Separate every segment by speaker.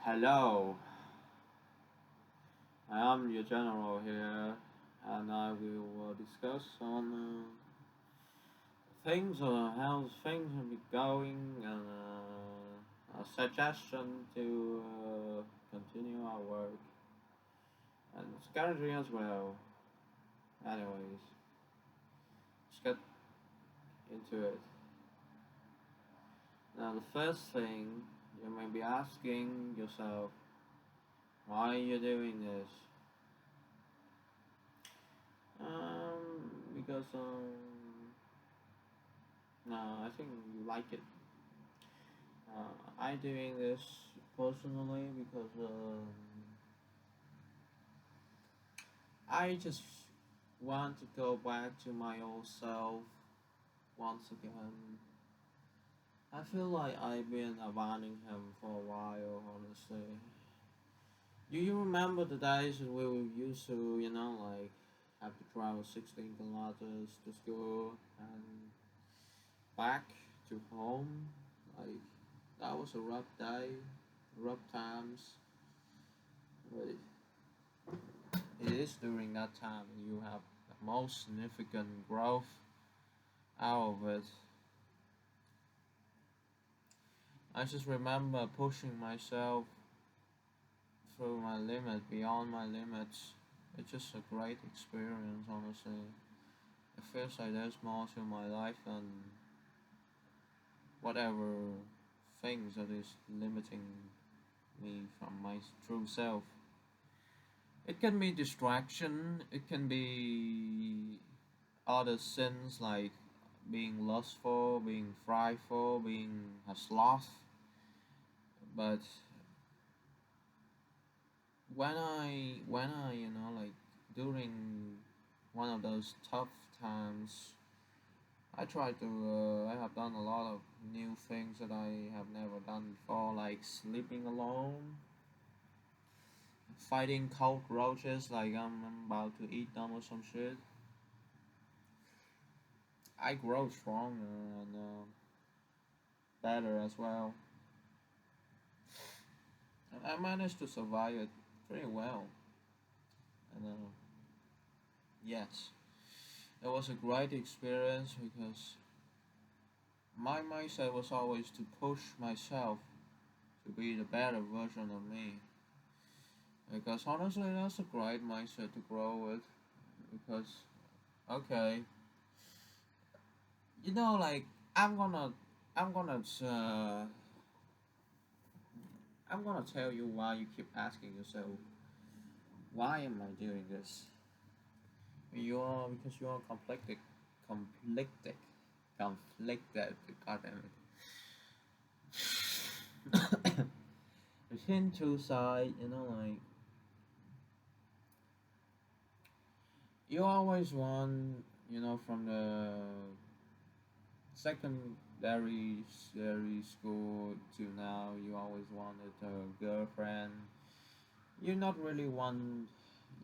Speaker 1: Hello, I am your general here, and I will discuss on things, how things will be going, and a suggestion to continue our work and strategy as well. Anyways, let's get into it. Now, the first thing you may be asking yourself, why are you doing this? Because no, I think you like it. I doing this personally because I just want to go back to my old self once again. I feel like I've been abandoning him for a while, honestly. Do you remember the days when we used to, like have to travel 16 kilometers to school and back to home? Like, that was a rough day, rough times. But it is during that time you have the most significant growth out of it. I just remember pushing myself through my limit, beyond my limits. It's just a great experience, honestly. It feels like there's more to my life than whatever things that is limiting me from my true self. It can be distraction, it can be other sins like being lustful, being frightful, being a sloth. But when I like during one of those tough times, I have done a lot of new things that I have never done before, like sleeping alone, fighting cockroaches like I'm about to eat them or some shit. I grow stronger and better as well. And I managed to survive it pretty well. And yes, it was a great experience because my mindset was always to push myself to be the better version of me. Because honestly, that's a great mindset to grow with. Because, okay, like, I'm gonna, I'm gonna, uh, I'm gonna tell you why you keep asking yourself, why am I doing this? Because you're conflicted, conflicted. God damn it. Between two sides, like you always want, from the secondary school to now, you always wanted a girlfriend. You not really want,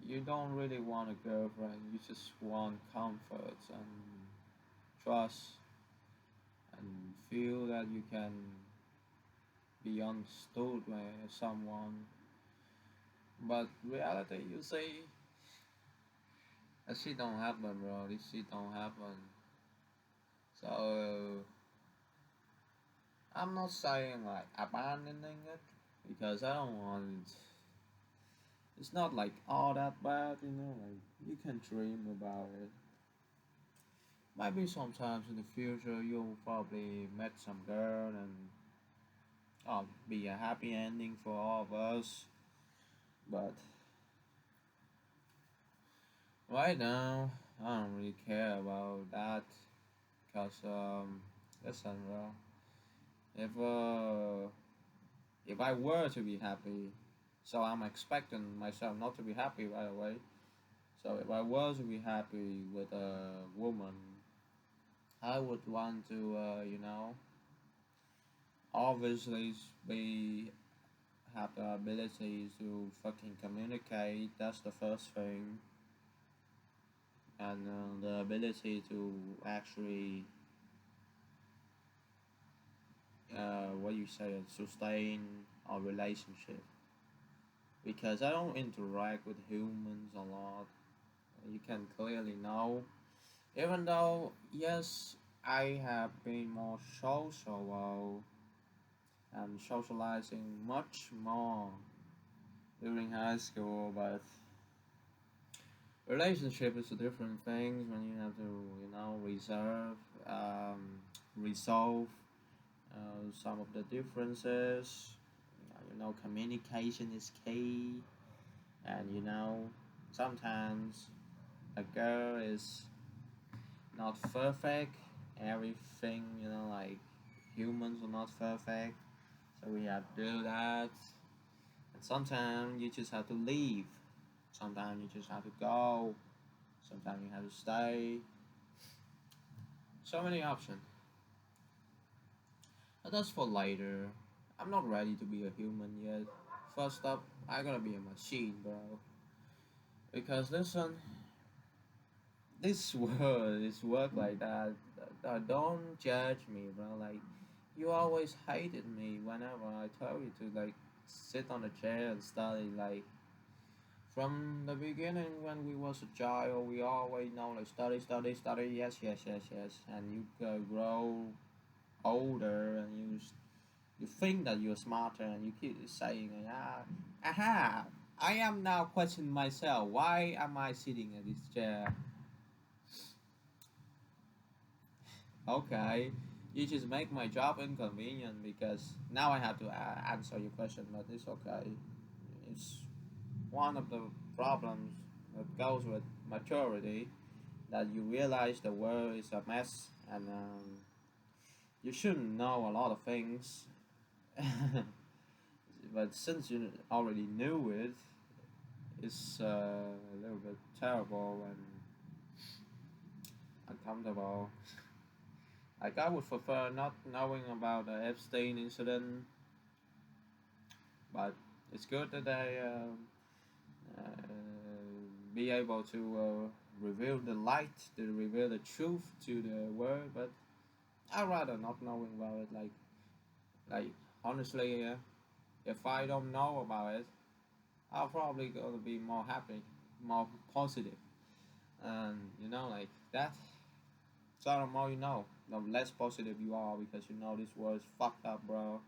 Speaker 1: you don't really want a girlfriend. You just want comfort and trust and feel that you can be understood by someone. But reality, you say, that shit don't happen, bro. This shit don't happen. So I'm not saying like abandoning it because I don't want. It's not like all that bad, Like you can dream about it. Maybe sometimes in the future you'll probably met some girl and be a happy ending for all of us. But right now, I don't really care about that. Cause listen, bro. If uh, if I were to be happy, so I'm expecting myself not to be happy right away. So if I was to be happy with a woman, I would want to, obviously be have the ability to fucking communicate. That's the first thing, and the ability to actually what you say, sustain a relationship because I don't interact with humans a lot. You can clearly know, even though yes, I have been more social and socializing much more during high school, but relationship is a different thing when you have to, reserve, resolve some of the differences. Communication is key, and sometimes a girl is not perfect. Everything, like humans are not perfect, so we have to do that. And sometimes you just have to leave. Sometimes you just have to go. Sometimes you have to stay. So many options. But that's for later. I'm not ready to be a human yet. First up, I gotta be a machine, bro. Because listen, this world is work like that. Don't judge me, bro. Like, you always hated me whenever I tell you to, like, sit on a chair and study. Like, from the beginning when we was a child, we always know, like, study, study, study. Yes, yes, yes, yes. And you grow older and you think that you're smarter and you keep saying, ah, aha, I am now questioning myself. Why am I sitting in this chair? Okay, you just make my job inconvenient because now I have to answer your question, but it's okay. It's one of the problems that goes with maturity that you realize the world is a mess and you shouldn't know a lot of things. But since you already knew it, it's a little bit terrible and uncomfortable. Like I would prefer not knowing about the Epstein incident, but it's good that they uh, be able to reveal the light, to reveal the truth to the world. But I'd rather not knowing about it. Like honestly, if I don't know about it, I'll probably gonna be more happy, more positive, and like that. So the more you know, the less positive you are because you know this world's fucked up, bro.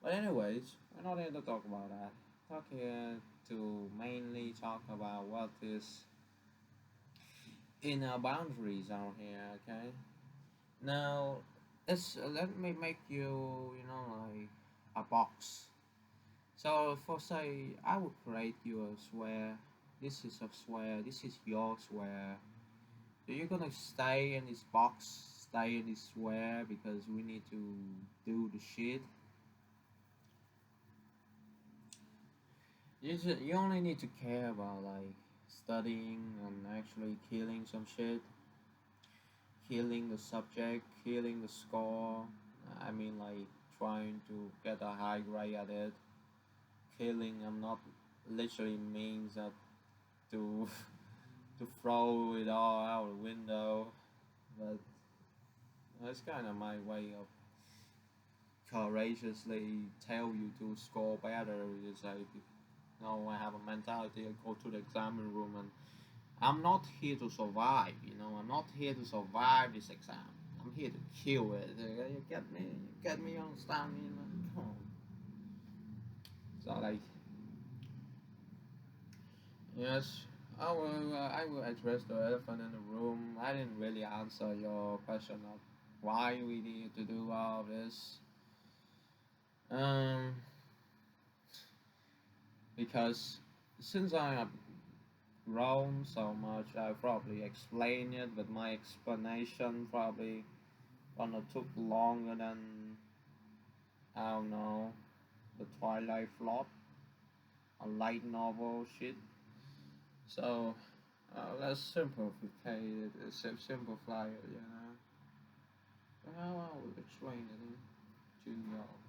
Speaker 1: But anyways, we're not here to talk about that. Talk here to mainly talk about what is in our boundaries out here, okay? Now, let me make you, like a box. So for say, I would create you a square. This is a square. This is your square. So you're gonna stay in this box, stay in this square because we need to do the shit. You only need to care about like studying and actually killing some shit, killing the subject, killing the score. I mean like trying to get a high grade at it. Killing I'm not literally means that to to throw it all out the window, but that's kind of my way of courageously tell you to score better. It's like, I have a mentality. I go to the exam room and I'm not here to survive. I'm not here to survive this exam. I'm here to kill it. You get me? You get me? You understand me? Come on. So like, yes, I will address the elephant in the room. I didn't really answer your question of why we need to do all this. Um, because since I have grown so much, I probably explain it, but my explanation probably gonna took longer than I don't know the Twilight plot, a light novel shit. So let's simplify it, simplify it, How I would explain it to y'all.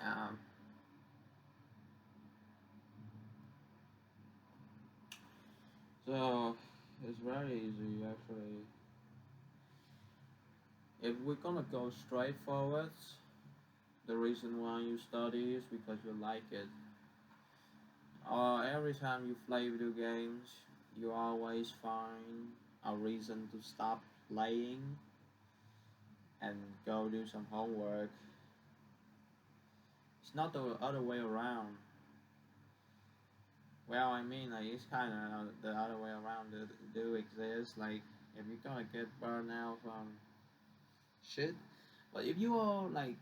Speaker 1: Um, so it's very easy actually. If we're gonna go straight forward, the reason why you study is because you like it. Every time you play video games, you always find a reason to stop playing and go do some homework. It's not the other way around. Well, I mean, like it's kind of the other way around. Do exist. Like if you're gonna get burned out from shit, but if you are like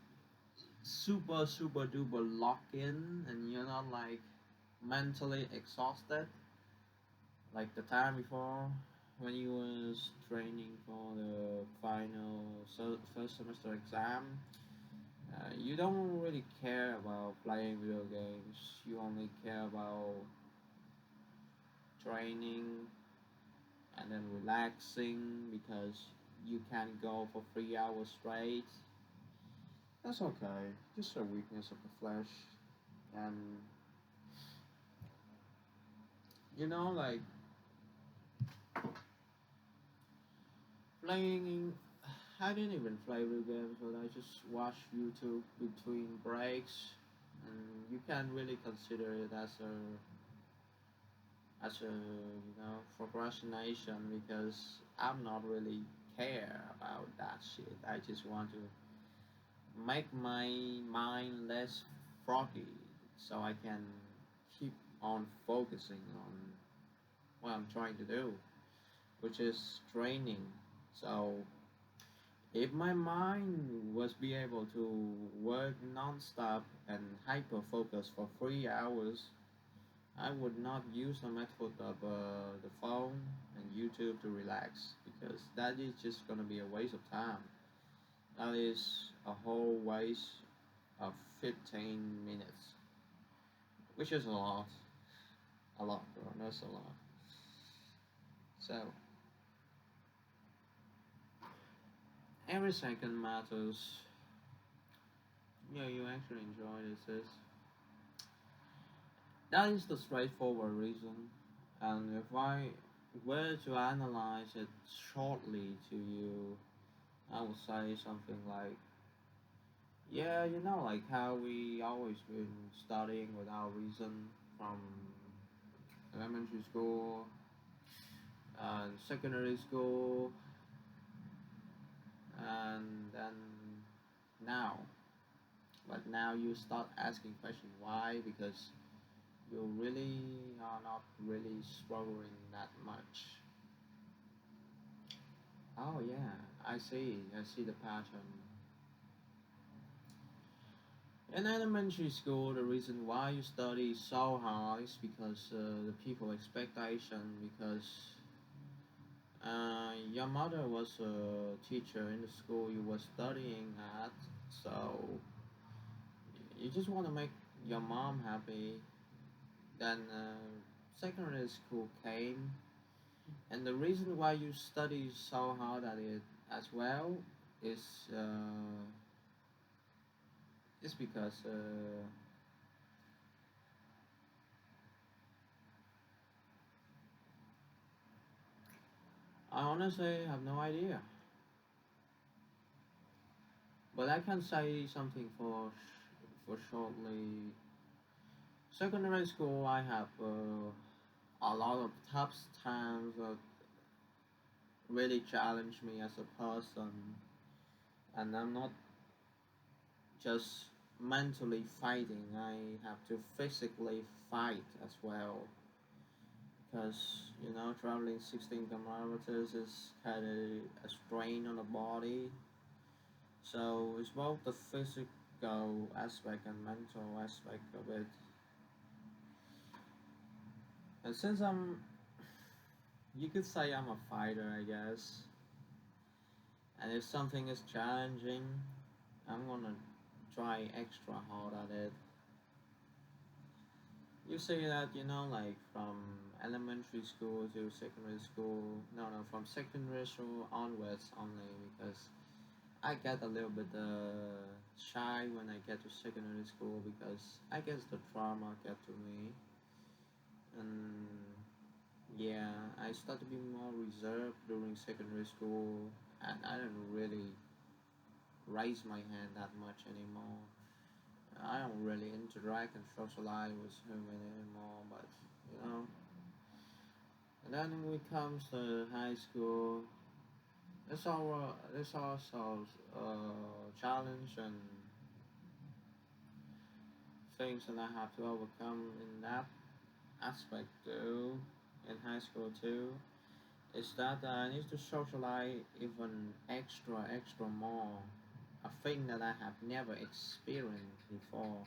Speaker 1: super duper locked in and you're not like mentally exhausted, like the time before when you was training for the final first semester exam, you don't really care about playing video games. You only care about training and then relaxing because you can go for 3 hours straight. That's okay. Just a weakness of the flesh. And like playing. I didn't even play video games, but I just watch YouTube between breaks, and you can't really consider it as a procrastination because I'm not really care about that shit. I just want to make my mind less froggy so I can keep on focusing on what I'm trying to do, which is training. So if my mind was be able to work non-stop and hyper focus for 3 hours, I would not use the method of the phone and YouTube to relax because that is just gonna be a waste of time. That is a whole waste of 15 minutes, which is a lot, bro. That's a lot. So every second matters. Yeah, you actually enjoy this. That is the straightforward reason. And if I were to analyze it shortly to you, I would say something like, yeah, like how we always been studying without reason from elementary school and secondary school, and then now. But now you start asking question why because you really are not really struggling that much. Oh yeah, I see the pattern. In elementary school, the reason why you study so hard is because the people expectation because your mother was a teacher in the school you were studying at, so you just want to make your mom happy. Then secondary school came, and the reason why you study so hard at it as well is uh, is because I honestly have no idea. But I can say something for shortly. Secondary school, I have a lot of tough times that really challenge me as a person, and I'm not just mentally fighting. I have to physically fight as well because traveling 16 kilometers is kind of a strain on the body. So it's both the physical aspect and mental aspect of it. And since you could say I'm a fighter, I guess. And if something is challenging, I'm gonna try extra hard at it. You say that, like from elementary school to secondary school. No, from secondary school onwards only because I get a little bit shy cry when I get to secondary school because I guess the trauma get to me, and yeah, I start to be more reserved during secondary school, and I don't really raise my hand that much anymore. I don't really interact and socialize with human anymore, but you know. And then when it comes to high school, there's also challenge and things that I have to overcome in that aspect too, in high school too. Is that I need to socialize even extra more. A thing that I have never experienced before.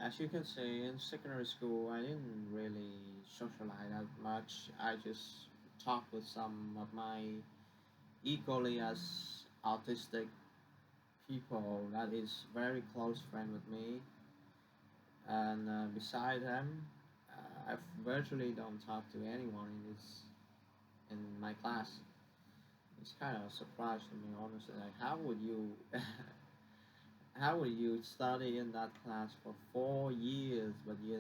Speaker 1: As you can see, in secondary school, I didn't really socialize that much. I just talked with some of my equally as autistic people that is very close friend with me, and beside them, I virtually don't talk to anyone in my class. It's kind of a surprise to me, honestly. Like, how would you how would you study in that class for 4 years, but you're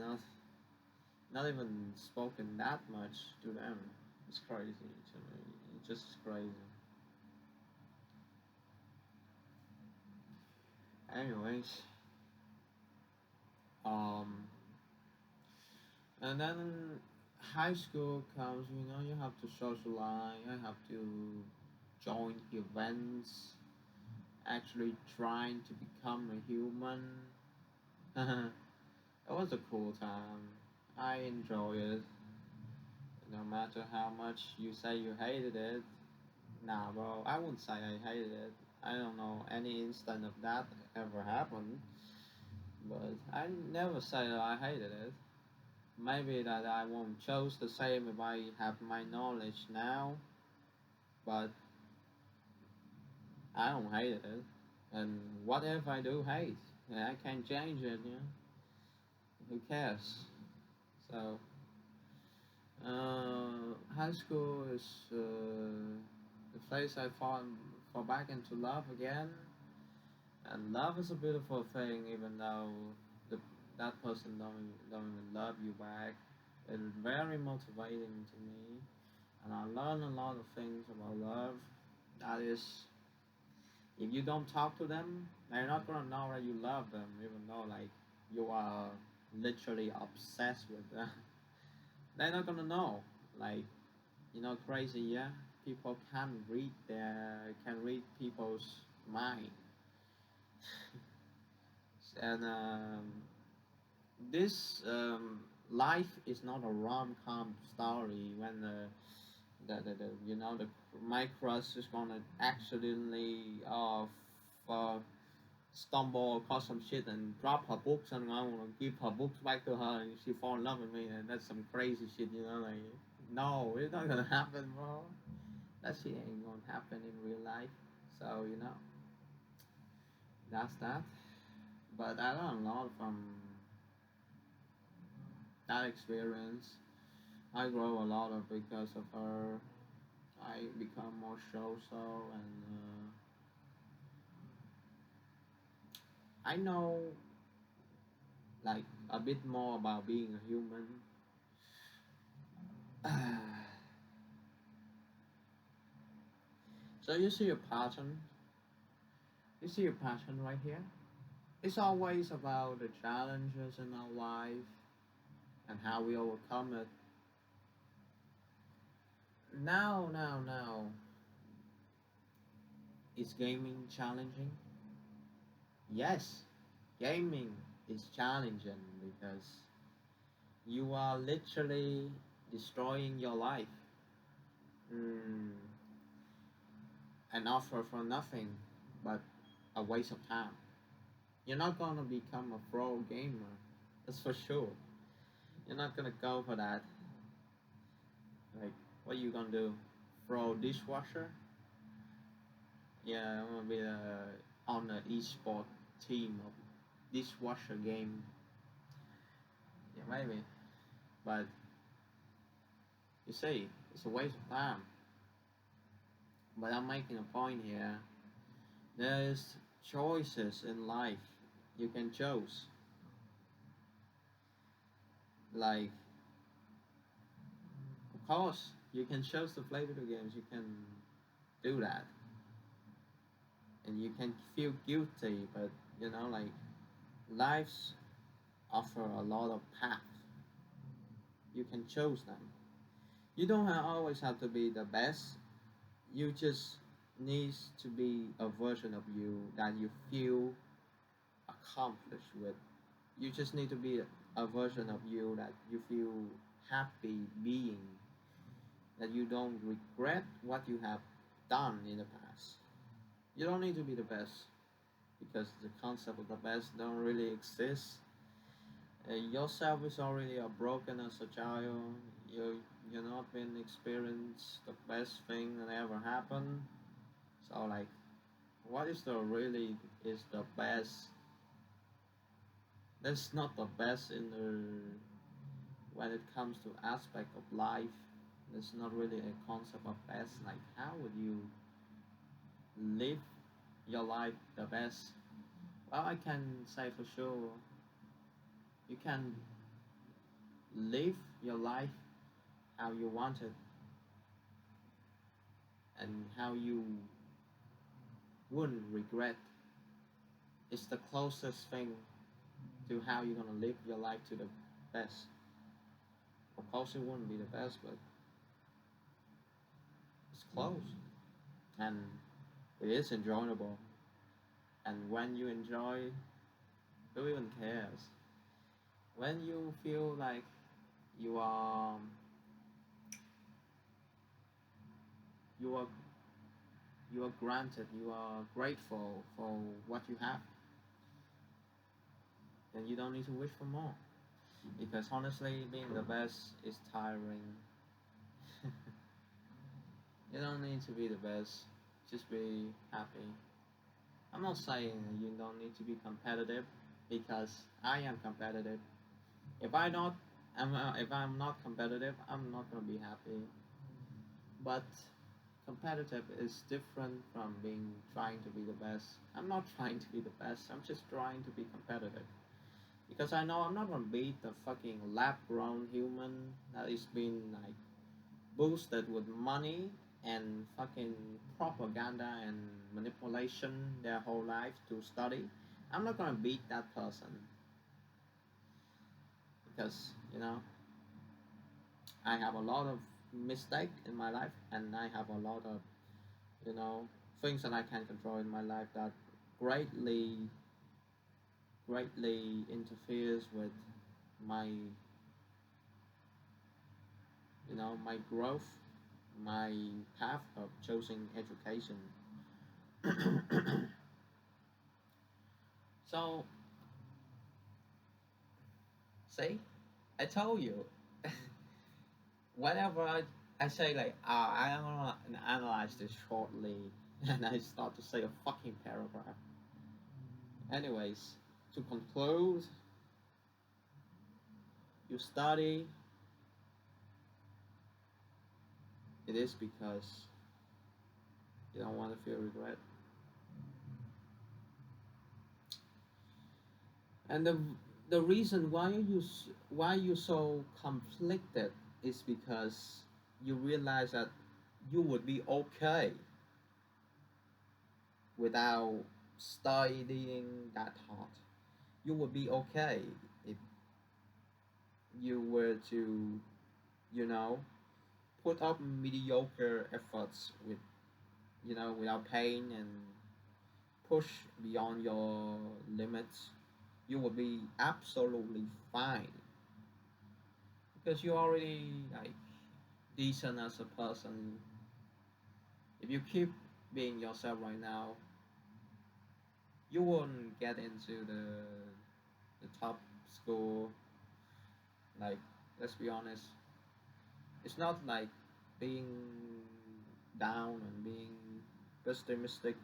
Speaker 1: not even spoken that much to them? It's crazy to me. It's just crazy. Anyways, um, and then high school comes. You have to socialize. You have to join events. Actually, trying to become a human. It was a cool time. I enjoy it. No matter how much you say you hated it. Nah, bro, I wouldn't say I hated it. I don't know any instant of that ever happened, but I never say that I hated it. Maybe that I won't choose the same if I have my knowledge now, but I don't hate it. And what if I do hate? Yeah, I can't change it, Who cares? So, high school is the place I fall back into love again. And love is a beautiful thing, even though the that person don't even love you back. It's very motivating to me, and I learn a lot of things about love. That is, if you don't talk to them, they're not gonna know that you love them, even though like you are literally obsessed with them. They're not gonna know. Like, crazy, yeah. People can read people's mind, and this life is not a rom-com story when the my crush is gonna accidentally stumble or cause some shit and drop her books, and I wanna give her books back to her and she fall in love with me, and that's some crazy shit, like, no, it's not gonna happen, bro. That shit ain't gonna happen in real life. So that's that. But I learned a lot from that experience. I grow a lot of because of her. I become more social, and I know like a bit more about being a human. So you see a pattern. You see a pattern right here. It's always about the challenges in our life and how we overcome it. Now, is gaming challenging? Yes, gaming is challenging because you are literally destroying your life. Mm, an offer for nothing, but a waste of time. You're not gonna become a pro gamer, that's for sure. You're not gonna go for that. Like, what are you gonna do? Pro dishwasher? Yeah, I'm gonna be on the esport team of dishwasher game. Yeah, maybe. But you see, it's a waste of time. But I'm making a point here. There's choices in life you can choose. Like, of course, you can choose to play video games. You can do that, and you can feel guilty. But like lives offer a lot of paths. You can choose them. You don't always have to be the best. You just needs to be a version of you that you feel accomplished with. You just need to be a version of you that you feel happy being, that you don't regret what you have done in the past. You don't need to be the best because the concept of the best don't really exist. Yourself is already a broken as a child. You not been experienced the best thing that ever happened. So like, what is the really is the best? That's not the best in the when it comes to aspect of life. There's not really a concept of best. Like, how would you live your life the best? Well, I can say for sure, you can live your life how you want it and how you wouldn't regret. It's the closest thing to how you're gonna live your life to the best. Of course, it wouldn't be the best, but it's close and it is enjoyable. And when you enjoy, who even cares? When you feel like you are you are you are granted, you are grateful for what you have, then you don't need to wish for more. Because honestly, being the best is tiring. You don't need to be the best, just be happy. I'm not saying you don't need to be competitive because I am competitive. If I not, if I'm not competitive, I'm not gonna be happy. But competitive is different from being trying to be the best. I'm not trying to be the best. I'm just trying to be competitive because I know I'm not gonna beat the fucking lab-grown human that is being like boosted with money and fucking propaganda and manipulation their whole life to study. I'm not gonna beat that person because I have a lot of mistake in my life and I have a lot of you know things that I can control in my life that greatly greatly interferes with my my growth, my path of choosing education. So see, I told you. Whenever I say like, I'm gonna analyze this shortly, and I start to say a fucking paragraph. Anyways, to conclude, you study, it is because you don't want to feel regret. And the reason why you so conflicted is because you realize that you would be okay without studying that hard. You would be okay if you were to, you know, put up mediocre efforts with, without pain and push beyond your limits. You would be absolutely fine because you're already like decent as a person. If you keep being yourself right now, you won't get into the top school. Like, let's be honest, it's not like being down and being pessimistic.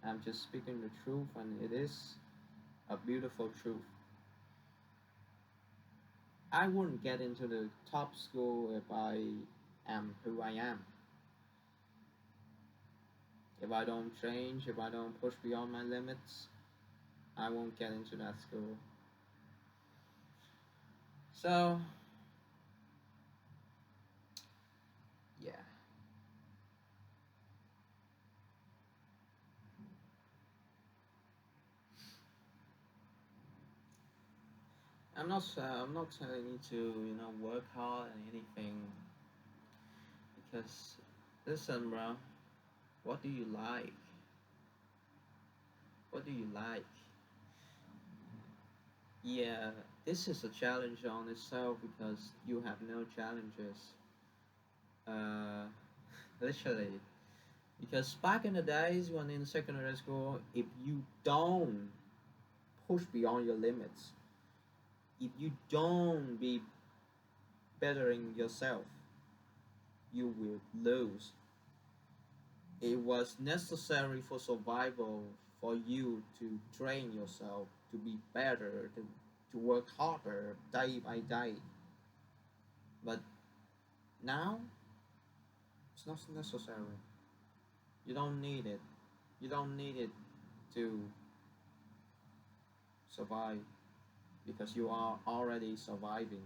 Speaker 1: I'm just speaking the truth, and it is a beautiful truth. I wouldn't get into the top school if I am who I am. If I don't change, if I don't push beyond my limits, I won't get into that school. So, yeah. I'm not telling you to work hard and anything because listen, bro. What do you like? What do you like? Yeah, this is a challenge on itself because you have no challenges. Uh, literally, because back in the days when in secondary school, if you don't push beyond your limits, if you don't be bettering yourself, you will lose. It was necessary for survival for you to train yourself to be better, to work harder day by day. But now it's not necessary. You don't need it. You don't need it to survive because you are already surviving.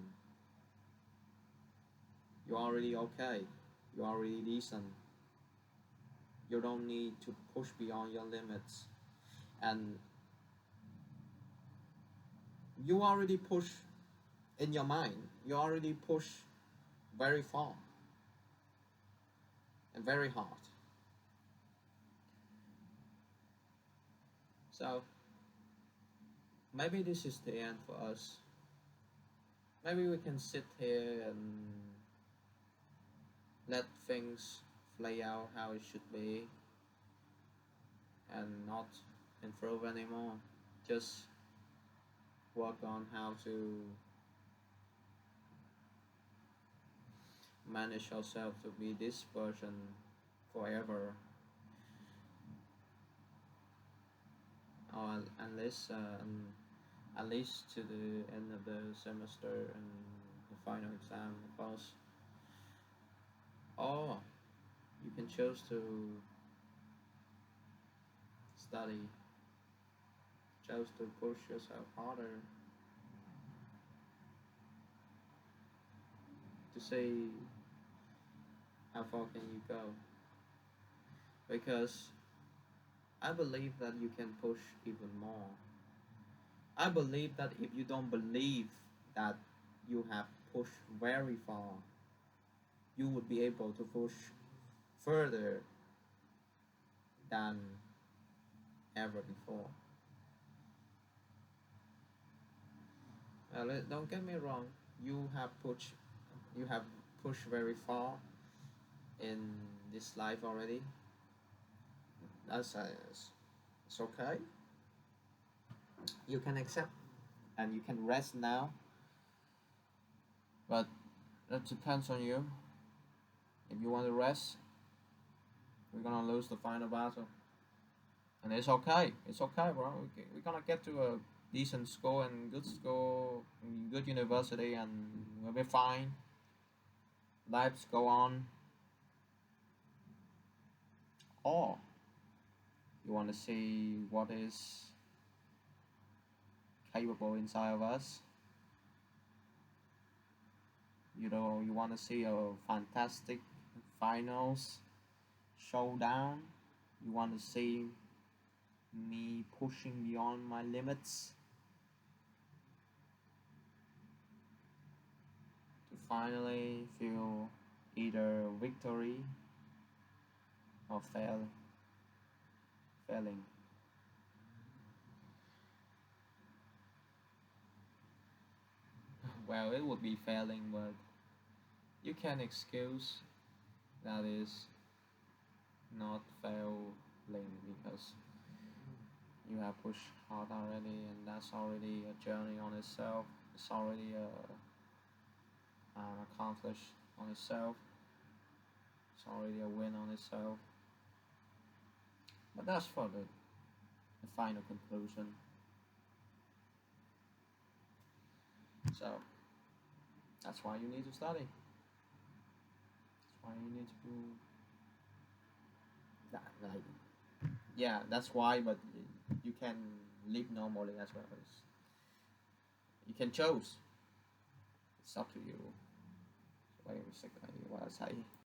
Speaker 1: You're already okay. You're already decent. You don't need to push beyond your limits. And you already push in your mind. You already push very far and very hard. So maybe this is the end for us. Maybe we can sit here and let things play out how it should be and not improve anymore. Just work on how to manage ourselves to be this person forever, or at least to the end of the semester and the final exam, of course. Or you can choose to study, choose to push yourself harder to see how far can you go. Because I believe that you can push even more. I believe that if you don't believe that you have pushed very far, you would be able to push further than ever before. Don't get me wrong. You have pushed, you have pushed very far in this life already. That's it's okay. You can accept and you can rest now, but that depends on you. If you want to rest, we're gonna lose the final battle, and it's okay. It's okay, bro. We're gonna get to a decent school, good university, and we'll be fine. Lives go on. Or you want to see what is capable inside of us. You want to see a fantastic finals showdown. You want to see me pushing beyond my limits to finally feel either victory or failing. Well, it would be failing, but you can excuse that is not failing because you have pushed hard already, and that's already a journey on itself. It's already accomplished on itself. It's already a win on itself. But that's for the final conclusion. So that's why you need to study. That's why you need to do that. Like Yeah, that's why. But you can live normally as well. You can choose. It's up to you. Wait a second. What I say?